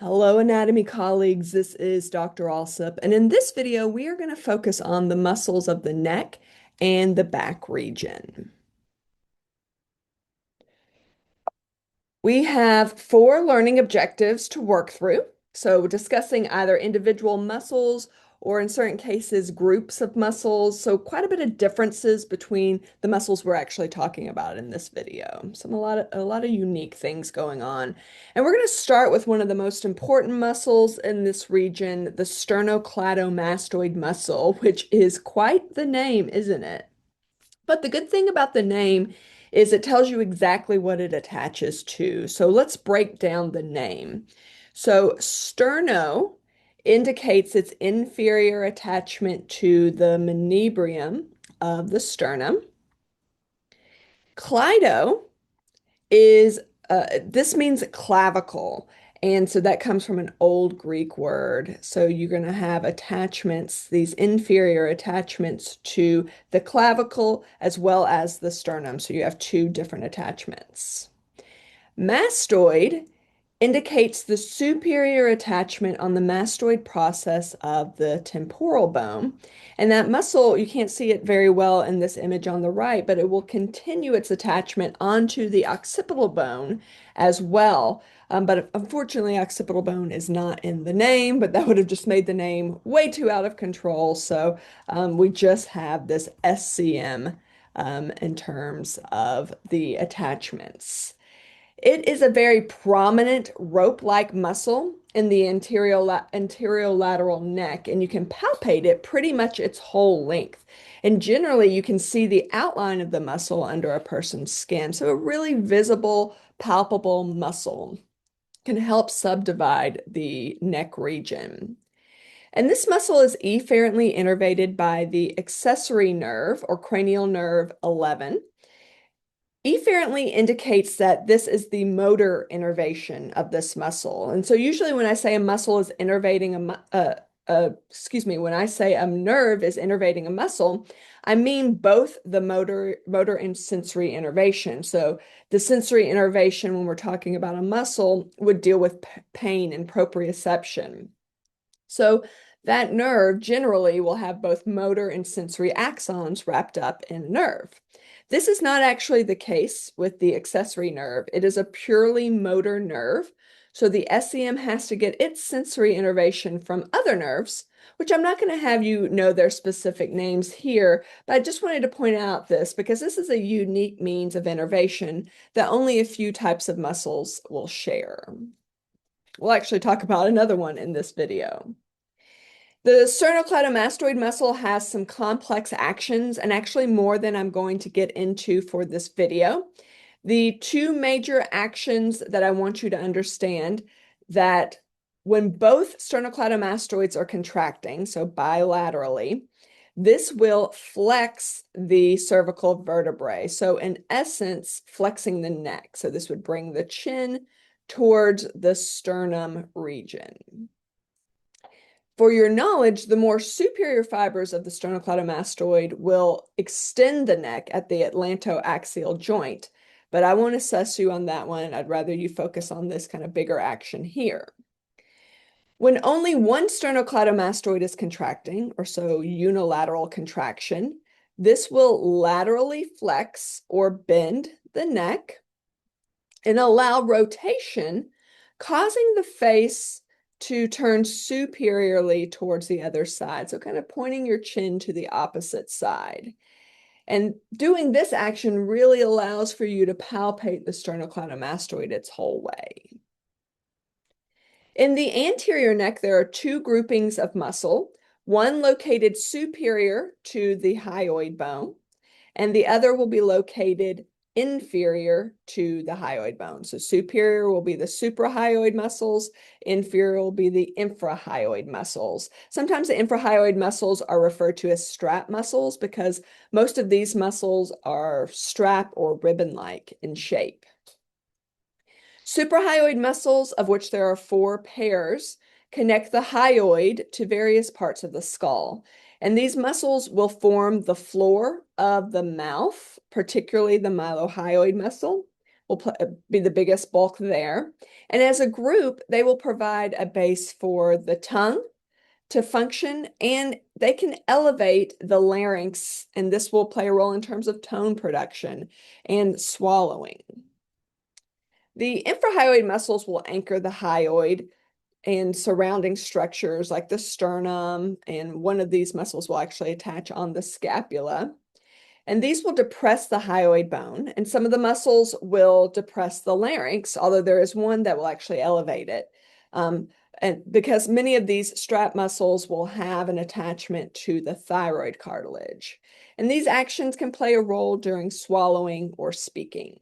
Hello, anatomy colleagues. This is Dr. Alsop, and in this video, we are going to focus on the muscles of the neck and the back region. We have four learning objectives to work through. So, discussing either individual muscles or, in certain cases, groups of muscles. So, quite a bit of differences between the muscles we're actually talking about in this video. A lot of unique things going on. And we're going to start with one of the most important muscles in this region, the sternocleidomastoid muscle, which is quite the name, isn't it? But the good thing about the name is it tells you exactly what it attaches to. So let's break down the name. So sterno indicates its inferior attachment to the manubrium of the sternum. Cleido is this means clavicle. And so that comes from an old Greek word. So you're going to have attachments, these inferior attachments to the clavicle as well as the sternum. So you have two different attachments. Mastoid indicates the superior attachment on the mastoid process of the temporal bone. And that muscle, you can't see it very well in this image on the right, but it will continue its attachment onto the occipital bone as well. But unfortunately, occipital bone is not in the name, but that would have just made the name way too out of control. So we just have this SCM in terms of the attachments. It is a very prominent rope-like muscle in the anterolateral neck, and you can palpate it pretty much its whole length. And generally, you can see the outline of the muscle under a person's skin. So a really visible, palpable muscle can help subdivide the neck region. And this muscle is efferently innervated by the accessory nerve or cranial nerve 11. Efferently indicates that this is the motor innervation of this muscle. And so usually when I say a muscle is innervating when I say a nerve is innervating a muscle, I mean both the motor and sensory innervation. So the sensory innervation when we're talking about a muscle would deal with pain and proprioception. So that nerve generally will have both motor and sensory axons wrapped up in a nerve. This is not actually the case with the accessory nerve. It is a purely motor nerve. So the SCM has to get its sensory innervation from other nerves, which I'm not going to have you know their specific names here, but I just wanted to point out this because this is a unique means of innervation that only a few types of muscles will share. We'll actually talk about another one in this video. The sternocleidomastoid muscle has some complex actions and actually more than I'm going to get into for this video. The two major actions that I want you to understand that when both sternocleidomastoids are contracting, so bilaterally, this will flex the cervical vertebrae. So in essence, flexing the neck. So this would bring the chin towards the sternum region. For your knowledge, the more superior fibers of the sternocleidomastoid will extend the neck at the atlantoaxial joint, but I won't assess you on that one. I'd rather you focus on this kind of bigger action here. When only one sternocleidomastoid is contracting, or so unilateral contraction, this will laterally flex or bend the neck and allow rotation, causing the face to turn superiorly towards the other side. So kind of pointing your chin to the opposite side. And doing this action really allows for you to palpate the sternocleidomastoid its whole way. In the anterior neck, there are two groupings of muscle, one located superior to the hyoid bone, and the other will be located inferior to the hyoid bone. So superior will be the suprahyoid muscles, inferior will be the infrahyoid muscles. Sometimes the infrahyoid muscles are referred to as strap muscles because most of these muscles are strap or ribbon-like in shape. Suprahyoid muscles, of which there are four pairs, connect the hyoid to various parts of the skull. And these muscles will form the floor of the mouth, particularly the mylohyoid muscle, be the biggest bulk there. And as a group, they will provide a base for the tongue to function, and they can elevate the larynx, and this will play a role in terms of tone production and swallowing. The infrahyoid muscles will anchor the hyoid and surrounding structures like the sternum, and one of these muscles will actually attach on the scapula. And these will depress the hyoid bone, and some of the muscles will depress the larynx, although there is one that will actually elevate it. And because many of these strap muscles will have an attachment to the thyroid cartilage. And these actions can play a role during swallowing or speaking.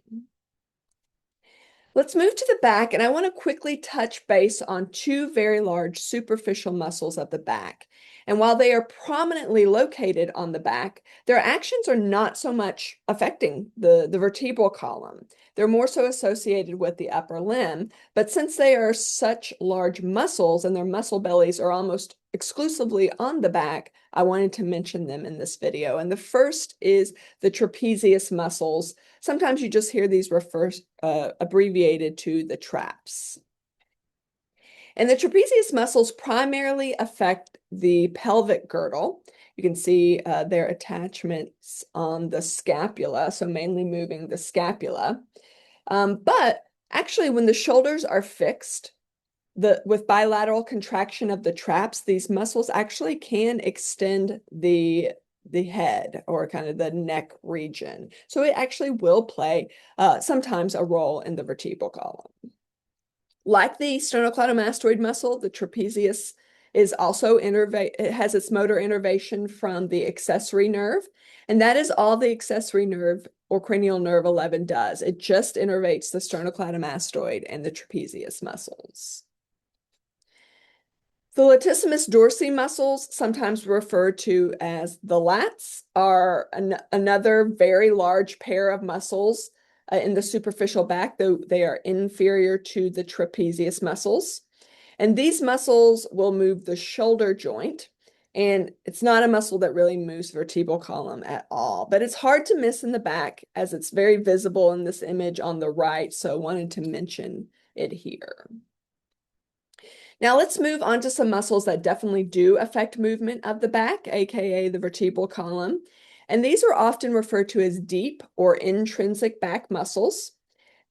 Let's move to the back, and I want to quickly touch base on two very large superficial muscles of the back. And while they are prominently located on the back, their actions are not so much affecting the vertebral column. They're more so associated with the upper limb, but since they are such large muscles and their muscle bellies are almost exclusively on the back, I wanted to mention them in this video. And the first is the trapezius muscles. Sometimes you just hear these abbreviated to the traps. And the trapezius muscles primarily affect the pelvic girdle. You can see their attachments on the scapula, so mainly moving the scapula. But actually, when the shoulders are fixed, with bilateral contraction of the traps, these muscles actually can extend the head or kind of the neck region. So it actually will play sometimes a role in the vertebral column. Like the sternocleidomastoid muscle, the trapezius is also it has its motor innervation from the accessory nerve, and that is all the accessory nerve or cranial nerve 11 does. It just innervates the sternocleidomastoid and the trapezius muscles. The latissimus dorsi muscles, sometimes referred to as the lats, are another very large pair of muscles in the superficial back, though they are inferior to the trapezius muscles. And these muscles will move the shoulder joint, and it's not a muscle that really moves vertebral column at all, but it's hard to miss in the back as it's very visible in this image on the right, so I wanted to mention it here. Now let's move on to some muscles that definitely do affect movement of the back, aka the vertebral column. And these are often referred to as deep or intrinsic back muscles.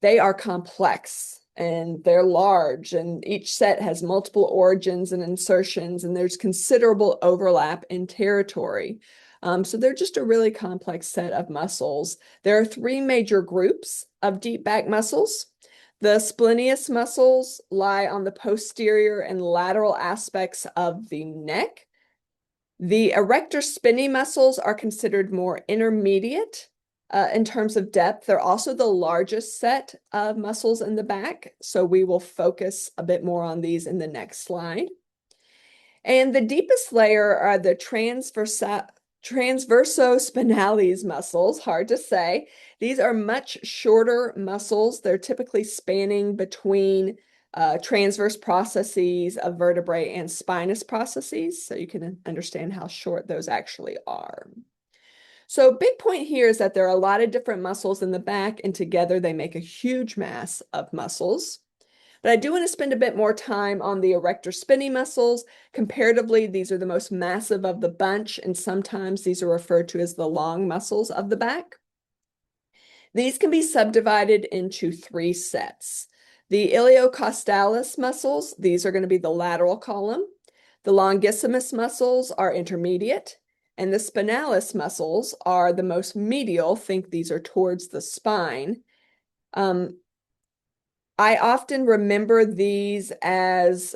They are complex and they're large, and each set has multiple origins and insertions, and there's considerable overlap in territory. So they're just a really complex set of muscles. There are three major groups of deep back muscles. The splenius muscles lie on the posterior and lateral aspects of the neck. The erector spinae muscles are considered more intermediate in terms of depth. They're also the largest set of muscles in the back, so we will focus a bit more on these in the next slide. And the deepest layer are the transversospinalis muscles, hard to say. These are much shorter muscles. They're typically spanning between transverse processes of vertebrae and spinous processes, so you can understand how short those actually are. So big point here is that there are a lot of different muscles in the back, and together they make a huge mass of muscles. But I do want to spend a bit more time on the erector spinae muscles. Comparatively, these are the most massive of the bunch, and sometimes these are referred to as the long muscles of the back. These can be subdivided into three sets. The iliocostalis muscles, these are going to be the lateral column. The longissimus muscles are intermediate, and the spinalis muscles are the most medial. Think these are towards the spine. I often remember these as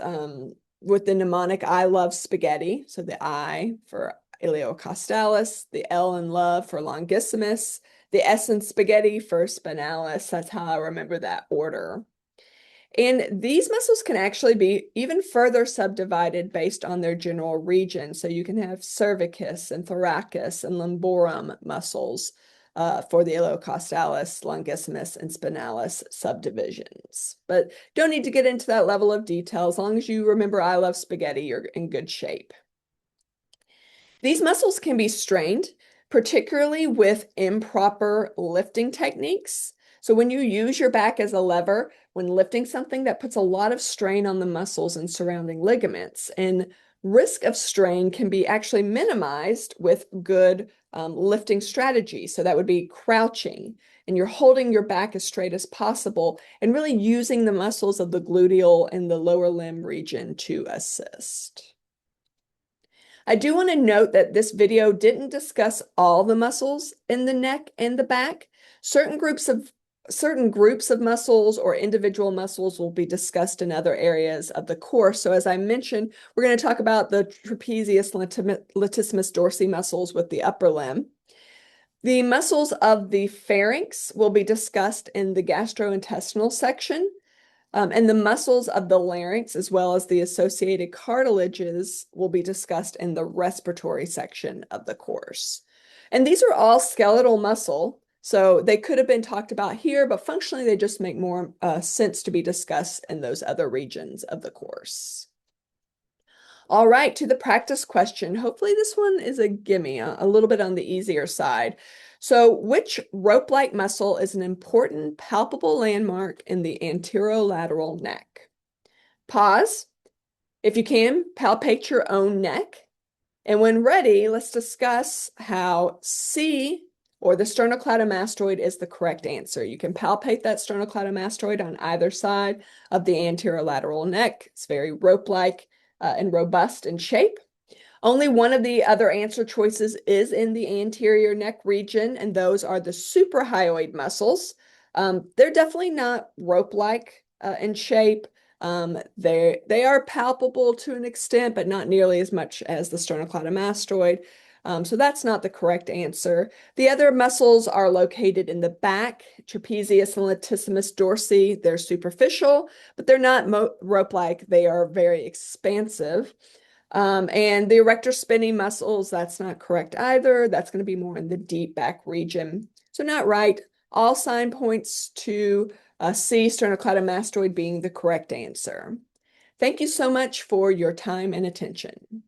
with the mnemonic I love spaghetti. So the I for iliocostalis, the L in love for longissimus, the S in spaghetti for spinalis. That's how I remember that order. And these muscles can actually be even further subdivided based on their general region. So you can have cervicus and thoracus and lumborum muscles for the iliocostalis, longissimus, and spinalis subdivisions. But don't need to get into that level of detail. As long as you remember I love spaghetti, you're in good shape. These muscles can be strained, particularly with improper lifting techniques. So when you use your back as a lever, when lifting something, that puts a lot of strain on the muscles and surrounding ligaments. And risk of strain can be actually minimized with good lifting strategy. So that would be crouching, and you're holding your back as straight as possible and really using the muscles of the gluteal and the lower limb region to assist. I do want to note that this video didn't discuss all the muscles in the neck and the back. Certain groups of muscles or individual muscles will be discussed in other areas of the course. So as I mentioned, we're going to talk about the trapezius latissimus dorsi muscles with the upper limb. The muscles of the pharynx will be discussed in the gastrointestinal section. And the muscles of the larynx, as well as the associated cartilages, will be discussed in the respiratory section of the course. And these are all skeletal muscle, so they could have been talked about here, but functionally they just make more sense to be discussed in those other regions of the course. All right, to the practice question. Hopefully this one is a gimme, a little bit on the easier side. So which rope-like muscle is an important palpable landmark in the anterolateral neck? Pause. If you can, palpate your own neck. And when ready, let's discuss how C, or the sternocleidomastoid, is the correct answer. You can palpate that sternocleidomastoid on either side of the anterolateral neck. It's very rope-like and robust in shape. Only one of the other answer choices is in the anterior neck region, and those are the suprahyoid muscles. They're definitely not rope-like in shape. They are palpable to an extent, but not nearly as much as the sternocleidomastoid. So that's not the correct answer. The other muscles are located in the back, trapezius and latissimus dorsi. They're superficial, but they're not rope-like. They are very expansive. And the erector spinae muscles, that's not correct either. That's going to be more in the deep back region. So not right. All sign points to C, sternocleidomastoid, being the correct answer. Thank you so much for your time and attention.